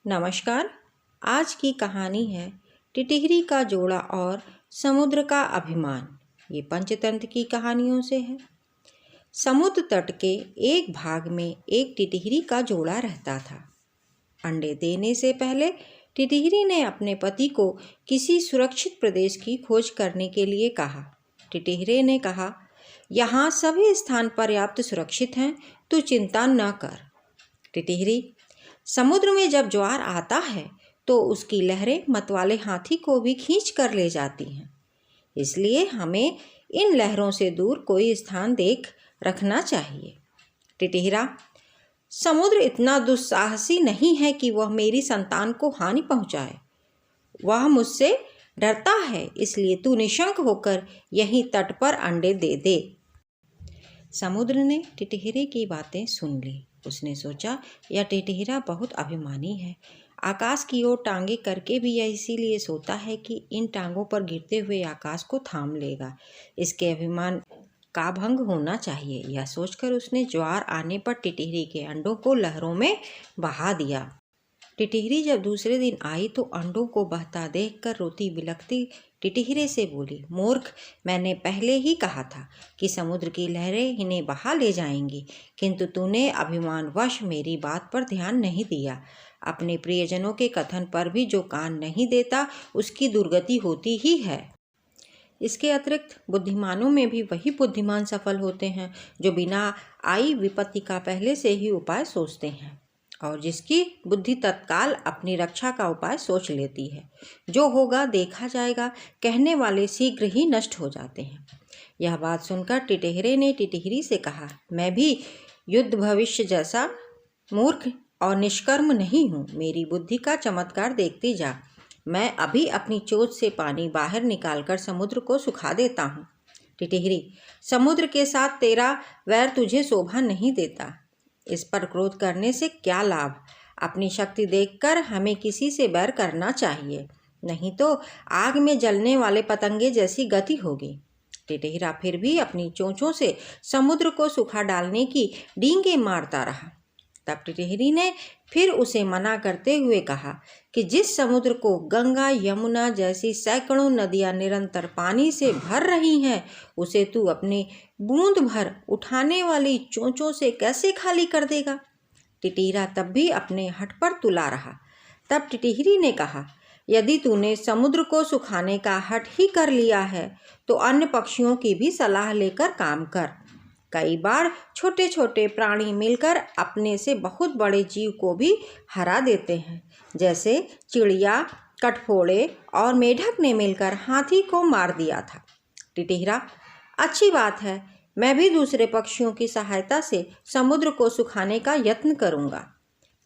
नमस्कार। आज की कहानी है टिटहरी का जोड़ा और समुद्र का अभिमान। ये पंचतंत्र की कहानियों से है। समुद्र तट के एक भाग में एक टिटहरी का जोड़ा रहता था। अंडे देने से पहले टिटहरी ने अपने पति को किसी सुरक्षित प्रदेश की खोज करने के लिए कहा। टिटहरी ने कहा, यहाँ सभी स्थान पर्याप्त सुरक्षित हैं, तू चिंता न कर। टिटहरी, समुद्र में जब ज्वार आता है तो उसकी लहरें मतवाले हाथी को भी खींच कर ले जाती हैं, इसलिए हमें इन लहरों से दूर कोई स्थान देख रखना चाहिए। टिटहरा, समुद्र इतना दुस्साहसी नहीं है कि वह मेरी संतान को हानि पहुंचाए। वह मुझसे डरता है, इसलिए तू निशंक होकर यहीं तट पर अंडे दे दे। समुद्र ने टिटहरे की बातें सुन ली। उसने सोचा, यह टिटहरा बहुत अभिमानी है। आकाश की ओर टांगे करके भी यह इसीलिए सोता है कि इन टांगों पर गिरते हुए आकाश को थाम लेगा। इसके अभिमान का भंग होना चाहिए। यह सोचकर उसने ज्वार आने पर टिटहरी के अंडों को लहरों में बहा दिया। टिटहरी जब दूसरे दिन आई तो अंडों को बहता देखकर रोती बिलखती टिटहरे से बोली, मूर्ख, मैंने पहले ही कहा था कि समुद्र की लहरें इन्हें बहा ले जाएंगी, किंतु तूने अभिमानवश मेरी बात पर ध्यान नहीं दिया। अपने प्रियजनों के कथन पर भी जो कान नहीं देता उसकी दुर्गति होती ही है। इसके अतिरिक्त बुद्धिमानों में भी वही बुद्धिमान सफल होते हैं जो बिना आई विपत्ति का पहले से ही उपाय सोचते हैं और जिसकी बुद्धि तत्काल अपनी रक्षा का उपाय सोच लेती है। जो होगा देखा जाएगा कहने वाले शीघ्र ही नष्ट हो जाते हैं। यह बात सुनकर टिटहरे ने टिटहरी से कहा, मैं भी युद्ध भविष्य जैसा मूर्ख और निष्कर्म नहीं हूँ। मेरी बुद्धि का चमत्कार देखती जा। मैं अभी अपनी चोंच से पानी बाहर निकालकर समुद्र को सुखा देता हूँ। टिटहरी, समुद्र के साथ तेरा वैर तुझे शोभा नहीं देता। इस पर क्रोध करने से क्या लाभ? अपनी शक्ति देखकर हमें किसी से बैर करना चाहिए, नहीं तो आग में जलने वाले पतंगे जैसी गति होगी। टिटहरा फिर भी अपनी चोंचों से समुद्र को सुखा डालने की डींगे मारता रहा। तब टिटहरी ने फिर उसे मना करते हुए कहा कि जिस समुद्र को गंगा यमुना जैसी सैकड़ों नदियां निरंतर पानी से भर रही हैं, उसे तू अपने बूंद भर उठाने वाली चोंचों से कैसे खाली कर देगा? टिटहरा तब भी अपने हठ पर तुला रहा। तब टिटहरी ने कहा, यदि तूने समुद्र को सुखाने का हठ ही कर लिया है तो अन्य पक्षियों की भी सलाह लेकर काम कर। कई बार छोटे छोटे प्राणी मिलकर अपने से बहुत बड़े जीव को भी हरा देते हैं, जैसे चिड़िया, कठफोड़े और मेढक ने मिलकर हाथी को मार दिया था। टिटहरा, अच्छी बात है, मैं भी दूसरे पक्षियों की सहायता से समुद्र को सुखाने का यत्न करूँगा।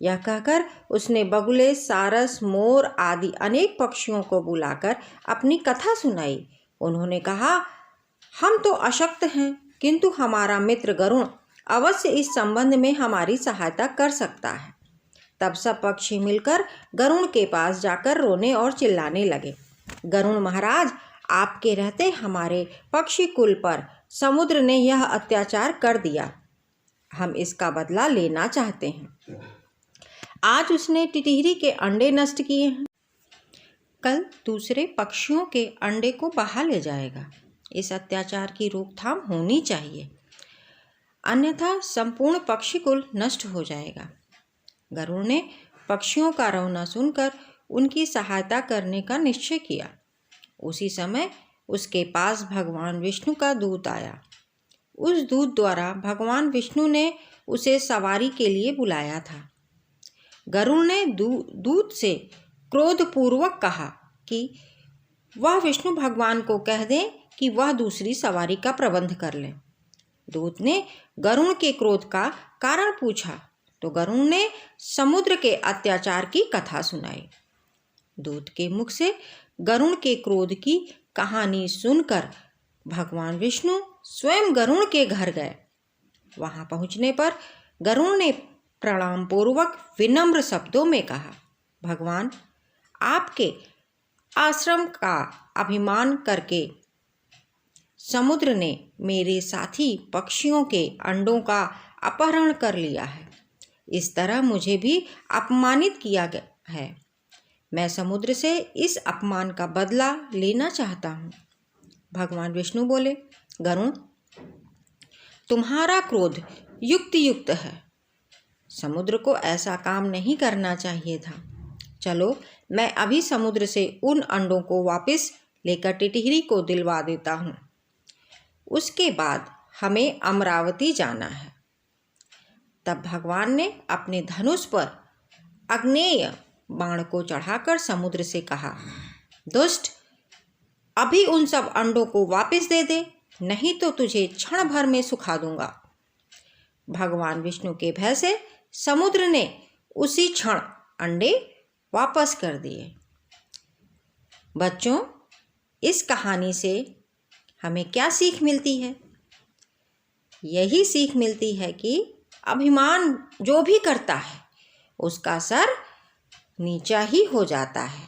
यह कहकर उसने बगुले, सारस, मोर आदि अनेक पक्षियों को बुलाकर अपनी कथा सुनाई। उन्होंने कहा, हम तो अशक्त हैं, किंतु हमारा मित्र गरुण अवश्य इस संबंध में हमारी सहायता कर सकता है। तब सब पक्षी मिलकर गरुण के पास जाकर रोने और चिल्लाने लगे, गरुण महाराज, आपके रहते हमारे पक्षी कुल पर समुद्र ने यह अत्याचार कर दिया। हम इसका बदला लेना चाहते हैं। आज उसने टिटहरी के अंडे नष्ट किए हैं, कल दूसरे पक्षियों के अंडे को बहा ले जाएगा। इस अत्याचार की रोकथाम होनी चाहिए, अन्यथा संपूर्ण पक्षी कुल नष्ट हो जाएगा। गरुड़ ने पक्षियों का रोना सुनकर उनकी सहायता करने का निश्चय किया। उसी समय उसके पास भगवान विष्णु का दूत आया। उस दूत द्वारा भगवान विष्णु ने उसे सवारी के लिए बुलाया था। गरुड़ ने दूत से क्रोधपूर्वक कहा कि वह विष्णु भगवान को कह दे कि वह दूसरी सवारी का प्रबंध कर ले। दूत ने गरुड़ के क्रोध का कारण पूछा तो गरुड़ ने समुद्र के अत्याचार की कथा सुनाई। दूत के मुख से गरुड़ के क्रोध की कहानी सुनकर भगवान विष्णु स्वयं गरुड़ के घर गए। वहां पहुंचने पर गरुड़ ने प्रणाम पूर्वक विनम्र शब्दों में कहा, भगवान, आपके आश्रम का अभिमान करके समुद्र ने मेरे साथी पक्षियों के अंडों का अपहरण कर लिया है। इस तरह मुझे भी अपमानित किया गया है। मैं समुद्र से इस अपमान का बदला लेना चाहता हूँ। भगवान विष्णु बोले, गरुड़, तुम्हारा क्रोध युक्त है। समुद्र को ऐसा काम नहीं करना चाहिए था। चलो, मैं अभी समुद्र से उन अंडों को वापस लेकर टिटहिरी को दिलवा देता हूँ। उसके बाद हमें अमरावती जाना है। तब भगवान ने अपने धनुष पर आग्नेय बाण को चढ़ाकर समुद्र से कहा, दुष्ट, अभी उन सब अंडों को वापस दे दे, नहीं तो तुझे क्षण भर में सुखा दूंगा। भगवान विष्णु के भय से समुद्र ने उसी क्षण अंडे वापस कर दिए। बच्चों, इस कहानी से हमें क्या सीख मिलती है? यही सीख मिलती है कि अभिमान जो भी करता है उसका सर नीचा ही हो जाता है।